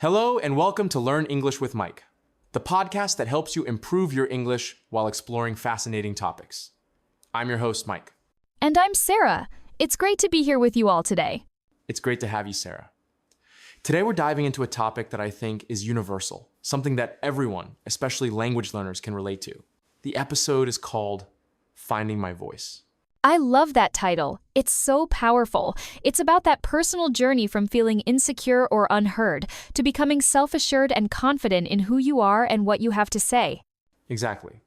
Hello and welcome to Learn English with Mike, the podcast that helps you improve your English while exploring fascinating topics. I'm your host, Mike. And I'm Sarah. It's great to be here with you all today. It's great to have you, Sarah. Today we're diving into a topic that I think is universal, something that everyone, especially language learners, can relate to. The episode is called Finding My Voice. I love that title. It's so powerful. It's about that personal journey from feeling insecure or unheard to becoming self-assured and confident in who you are and what you have to say. Exactly.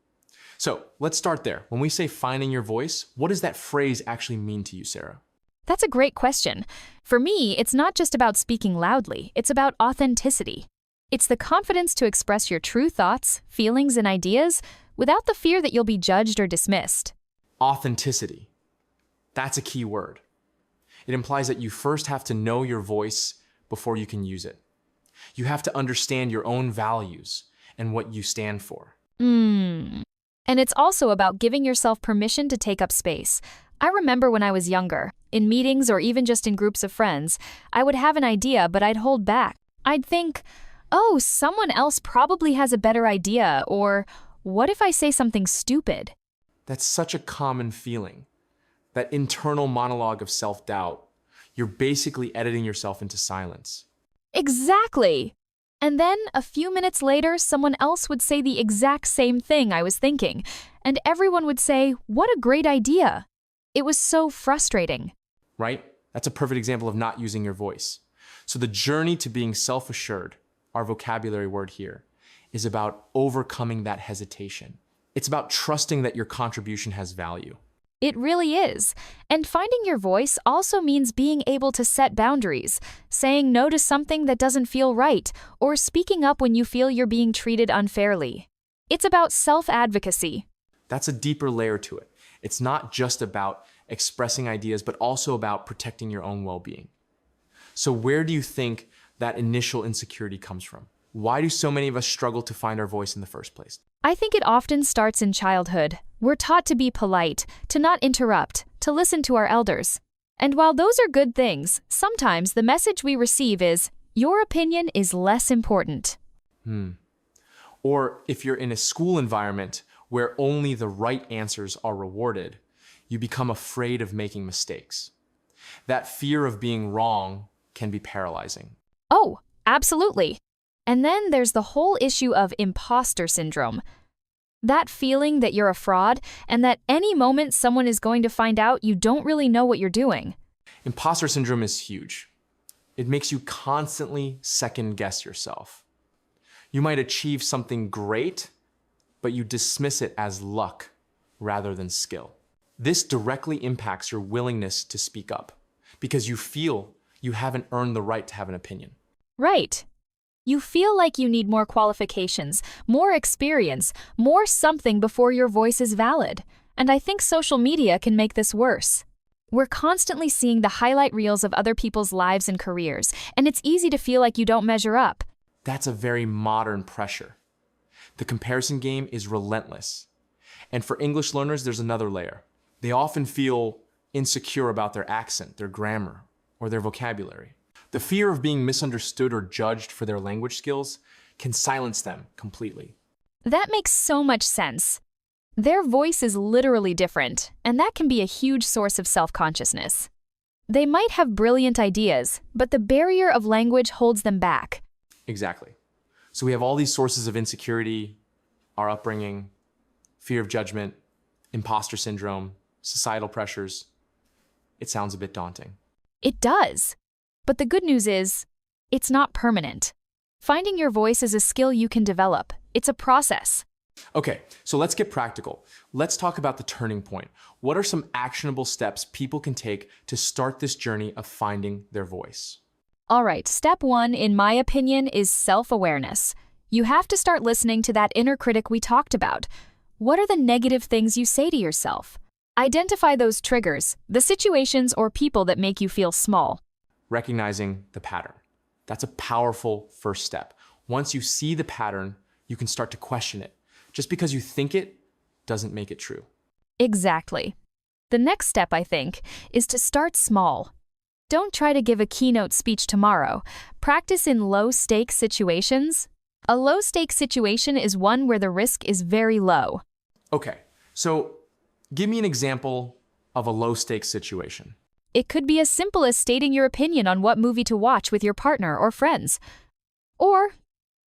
So let's start there. When we say finding your voice, what does that phrase actually mean to you, Sarah? That's a great question. For me, it's not just about speaking loudly. It's about authenticity. It's the confidence to express your true thoughts, feelings, and ideas without the fear that you'll be judged or dismissed. Authenticity. That's a key word. It implies that you first have to know your voice before you can use it. You have to understand your own values and what you stand for. And it's also about giving yourself permission to take up space. I remember when I was younger, in meetings or even just in groups of friends, I would have an idea, but I'd hold back. I'd think, oh, someone else probably has a better idea, or what if I say something stupid? That's such a common feeling. That internal monologue of self-doubt. You're basically editing yourself into silence. Exactly. And then, a few minutes later, someone else would say the exact same thing I was thinking, and everyone would say, "What a great idea." It was so frustrating. Right? That's a perfect example of not using your voice. So the journey to being self-assured, our vocabulary word here, is about overcoming that hesitation. It's about trusting that your contribution has value. It really is. And finding your voice also means being able to set boundaries, saying no to something that doesn't feel right, or speaking up when you feel you're being treated unfairly. It's about self-advocacy. That's a deeper layer to it. It's not just about expressing ideas, but also about protecting your own well-being. So where do you think that initial insecurity comes from? Why do so many of us struggle to find our voice in the first place? I think it often starts in childhood. We're taught to be polite, to not interrupt, to listen to our elders. And while those are good things, sometimes the message we receive is, your opinion is less important. Or if you're in a school environment where only the right answers are rewarded, you become afraid of making mistakes. That fear of being wrong can be paralyzing. Oh, absolutely. And then there's the whole issue of impostor syndrome. That feeling that you're a fraud and that any moment someone is going to find out you don't really know what you're doing. Imposter syndrome is huge. It makes you constantly second-guess yourself. You might achieve something great, but you dismiss it as luck rather than skill. This directly impacts your willingness to speak up because you feel you haven't earned the right to have an opinion. Right. You feel like you need more qualifications, more experience, more something before your voice is valid. And I think social media can make this worse. We're constantly seeing the highlight reels of other people's lives and careers, and it's easy to feel like you don't measure up. That's a very modern pressure. The comparison game is relentless. And for English learners, there's another layer. They often feel insecure about their accent, their grammar, or their vocabulary. The fear of being misunderstood or judged for their language skills can silence them completely. That makes so much sense. Their voice is literally different, and that can be a huge source of self-consciousness. They might have brilliant ideas, but the barrier of language holds them back. Exactly. So we have all these sources of insecurity, our upbringing, fear of judgment, imposter syndrome, societal pressures. It sounds a bit daunting. It does. But the good news is, it's not permanent. Finding your voice is a skill you can develop. It's a process. Okay, so let's get practical. Let's talk about the turning point. What are some actionable steps people can take to start this journey of finding their voice? All right, step 1, in my opinion, is self-awareness. You have to start listening to that inner critic we talked about. What are the negative things you say to yourself? Identify those triggers, the situations or people that make you feel small. Recognizing the pattern. That's a powerful first step. Once you see the pattern, you can start to question it. Just because you think it doesn't make it true. Exactly. The next step, I think, is to start small. Don't try to give a keynote speech tomorrow. Practice in low-stakes situations. A low-stakes situation is one where the risk is very low. Okay, so give me an example of a low-stakes situation. It could be as simple as stating your opinion on what movie to watch with your partner or friends. Or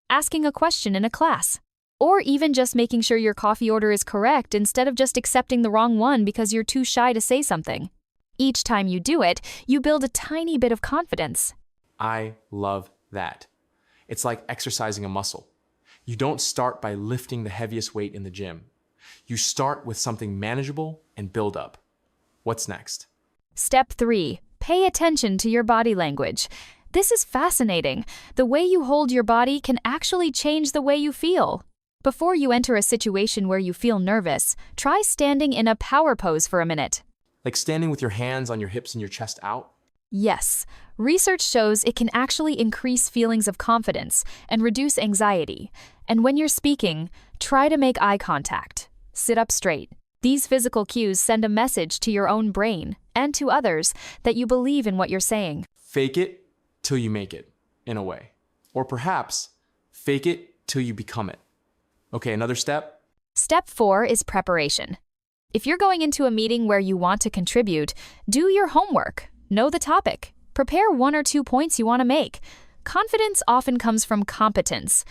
asking a question in a class. Or even just making sure your coffee order is correct instead of just accepting the wrong one because you're too shy to say something. Each time you do it, you build a tiny bit of confidence. I love that. It's like exercising a muscle. You don't start by lifting the heaviest weight in the gym. You start with something manageable and build up. What's next? Step 3. Pay attention to your body language. This is fascinating. The way you hold your body can actually change the way you feel. Before you enter a situation where you feel nervous, try standing in a power pose for a minute. Like standing with your hands on your hips and your chest out? Yes, research shows it can actually increase feelings of confidence and reduce anxiety. And when you're speaking, try to make eye contact. Sit up straight. These physical cues send a message to your own brain and to others that you believe in what you're saying. Fake it till you make it, in a way. Or perhaps, fake it till you become it. Okay, another step? Step 4 is preparation. If you're going into a meeting where you want to contribute, do your homework. Know the topic. Prepare 1 or 2 points you want to make. Confidence often comes from competence.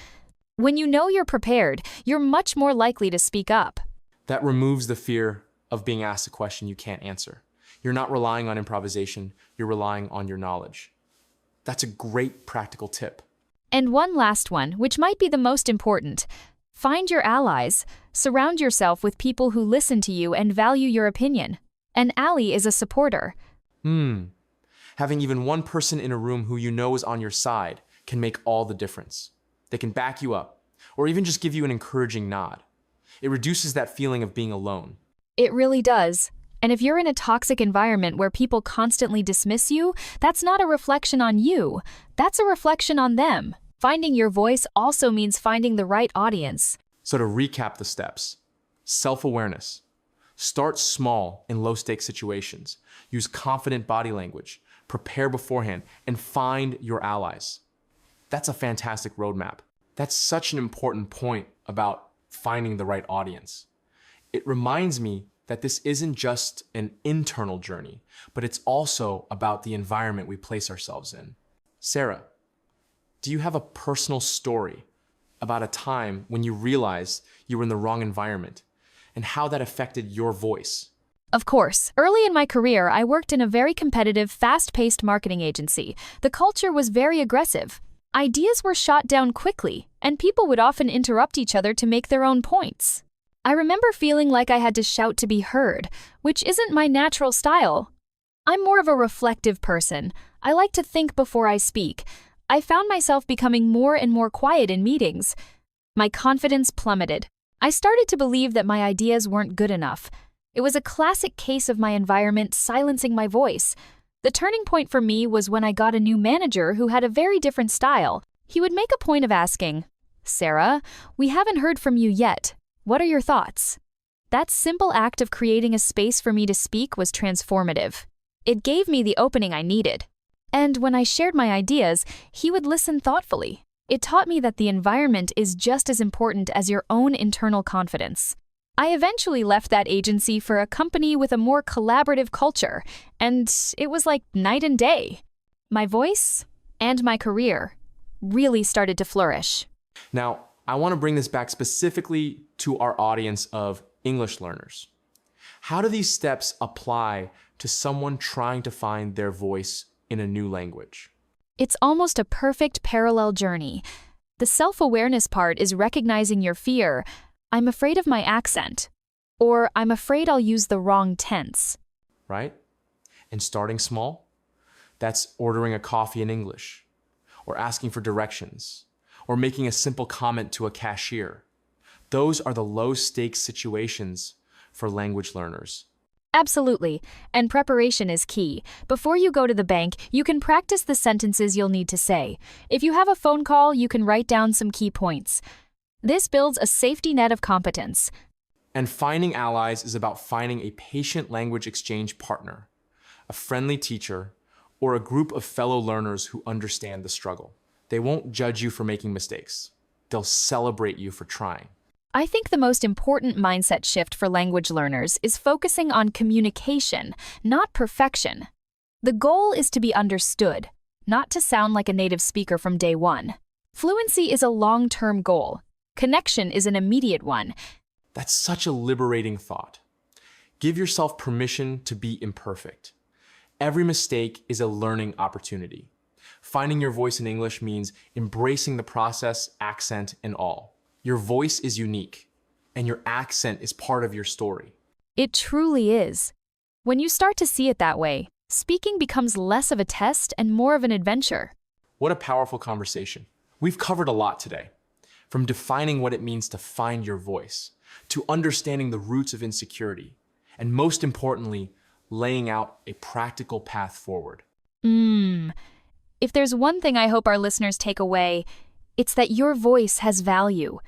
When you know you're prepared, you're much more likely to speak up. That removes the fear of being asked a question you can't answer. You're not relying on improvisation, you're relying on your knowledge. That's a great practical tip. And one last one, which might be the most important. Find your allies. Surround yourself with people who listen to you and value your opinion. An ally is a supporter. Having even one person in a room who you know is on your side can make all the difference. They can back you up, or even just give you an encouraging nod. It reduces that feeling of being alone. It really does. And if you're in a toxic environment where people constantly dismiss you, that's not a reflection on you. That's a reflection on them. Finding your voice also means finding the right audience. So to recap the steps, self-awareness. Start small in low-stakes situations. Use confident body language. Prepare beforehand and find your allies. That's a fantastic roadmap. That's such an important point about finding the right audience. It reminds me that this isn't just an internal journey, but it's also about the environment we place ourselves in. Sarah, do you have a personal story about a time when you realized you were in the wrong environment and how that affected your voice? Of course. Early in my career, I worked in a very competitive, fast-paced marketing agency. The culture was very aggressive. Ideas were shot down quickly, and people would often interrupt each other to make their own points. I remember feeling like I had to shout to be heard, which isn't my natural style. I'm more of a reflective person. I like to think before I speak. I found myself becoming more and more quiet in meetings. My confidence plummeted. I started to believe that my ideas weren't good enough. It was a classic case of my environment silencing my voice. The turning point for me was when I got a new manager who had a very different style. He would make a point of asking, "Sarah, we haven't heard from you yet. What are your thoughts?" That simple act of creating a space for me to speak was transformative. It gave me the opening I needed. And when I shared my ideas, he would listen thoughtfully. It taught me that the environment is just as important as your own internal confidence. I eventually left that agency for a company with a more collaborative culture, and it was like night and day. My voice and my career really started to flourish. Now, I want to bring this back specifically to our audience of English learners. How do these steps apply to someone trying to find their voice in a new language? It's almost a perfect parallel journey. The self-awareness part is recognizing your fear. I'm afraid of my accent. Or I'm afraid I'll use the wrong tense. Right? And starting small, that's ordering a coffee in English, or asking for directions, or making a simple comment to a cashier. Those are the low-stakes situations for language learners. Absolutely, and preparation is key. Before you go to the bank, you can practice the sentences you'll need to say. If you have a phone call, you can write down some key points. This builds a safety net of competence. And finding allies is about finding a patient language exchange partner, a friendly teacher, or a group of fellow learners who understand the struggle. They won't judge you for making mistakes. They'll celebrate you for trying. I think the most important mindset shift for language learners is focusing on communication, not perfection. The goal is to be understood, not to sound like a native speaker from day one. Fluency is a long-term goal. Connection is an immediate one. That's such a liberating thought. Give yourself permission to be imperfect. Every mistake is a learning opportunity. Finding your voice in English means embracing the process, accent, and all. Your voice is unique, and your accent is part of your story. It truly is. When you start to see it that way, speaking becomes less of a test and more of an adventure. What a powerful conversation. We've covered a lot today, from defining what it means to find your voice, to understanding the roots of insecurity, and most importantly, laying out a practical path forward. If there's one thing I hope our listeners take away, it's that your voice has value.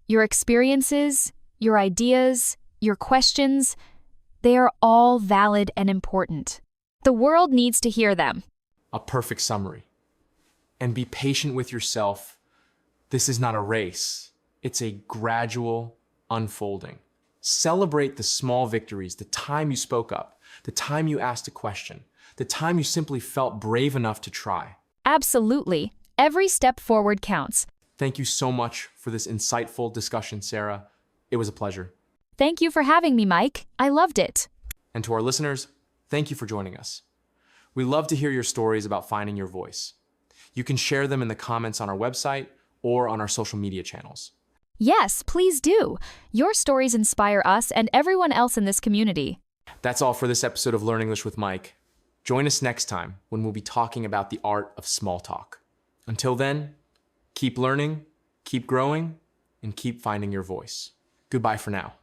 Your experiences, your ideas, your questions, they are all valid and important. The world needs to hear them. A perfect summary. And be patient with yourself. This is not a race. It's a gradual unfolding. Celebrate the small victories, the time you spoke up, the time you asked a question, the time you simply felt brave enough to try. Absolutely. Every step forward counts. Thank you so much for this insightful discussion, Sarah. It was a pleasure. Thank you for having me, Mike. I loved it. And to our listeners, thank you for joining us. We love to hear your stories about finding your voice. You can share them in the comments on our website or on our social media channels. Yes, please do. Your stories inspire us and everyone else in this community. That's all for this episode of Learn English with Mike. Join us next time when we'll be talking about the art of small talk. Until then, keep learning, keep growing, and keep finding your voice. Goodbye for now.